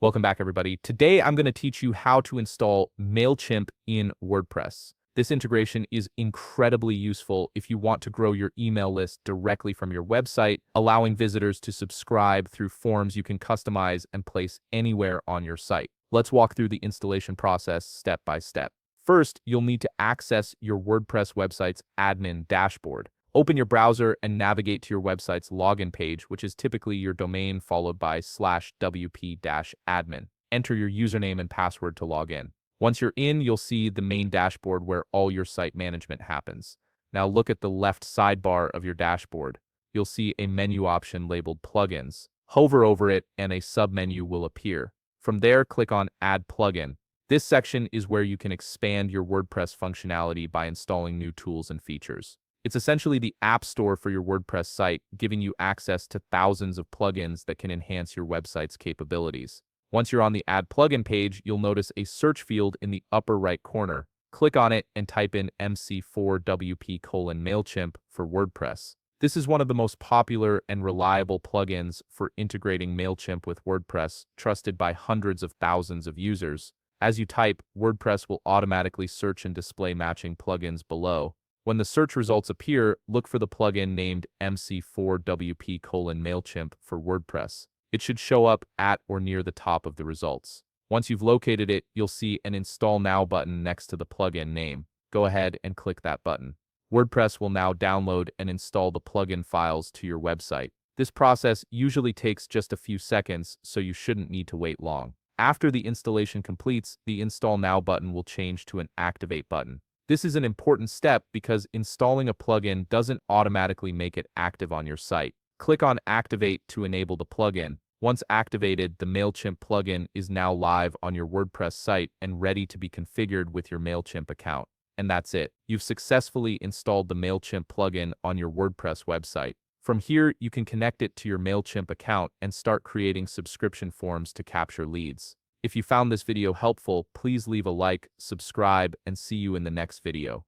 Welcome back, everybody. Today, I'm going to teach you how to install Mailchimp in WordPress. This integration is incredibly useful if you want to grow your email list directly from your website, allowing visitors to subscribe through forms you can customize and place anywhere on your site. Let's walk through the installation process step by step. First, you'll need to access your WordPress website's admin dashboard. Open your browser and navigate to your website's login page, which is typically your domain followed by /wp-admin. Enter your username and password to log in. Once you're in, you'll see the main dashboard where all your site management happens. Now look at the left sidebar of your dashboard. You'll see a menu option labeled Plugins. Hover over it and a submenu will appear. From there, click on Add Plugin. This section is where you can expand your WordPress functionality by installing new tools and features. It's essentially the app store for your WordPress site, giving you access to thousands of plugins that can enhance your website's capabilities. Once you're on the Add Plugin page, you'll notice a search field in the upper right corner. Click on it and type in MC4WP:Mailchimp for WordPress. This is one of the most popular and reliable plugins for integrating Mailchimp with WordPress, trusted by hundreds of thousands of users. As you type, WordPress will automatically search and display matching plugins below. When the search results appear, look for the plugin named MC4WP:Mailchimp for WordPress. It should show up at or near the top of the results. Once you've located it, you'll see an Install Now button next to the plugin name. Go ahead and click that button. WordPress will now download and install the plugin files to your website. This process usually takes just a few seconds, so you shouldn't need to wait long. After the installation completes, the Install Now button will change to an Activate button. This is an important step because installing a plugin doesn't automatically make it active on your site. Click on Activate to enable the plugin. Once activated, the Mailchimp plugin is now live on your WordPress site and ready to be configured with your Mailchimp account. And that's it. You've successfully installed the Mailchimp plugin on your WordPress website. From here, you can connect it to your Mailchimp account and start creating subscription forms to capture leads. If you found this video helpful, please leave a like, subscribe, and see you in the next video.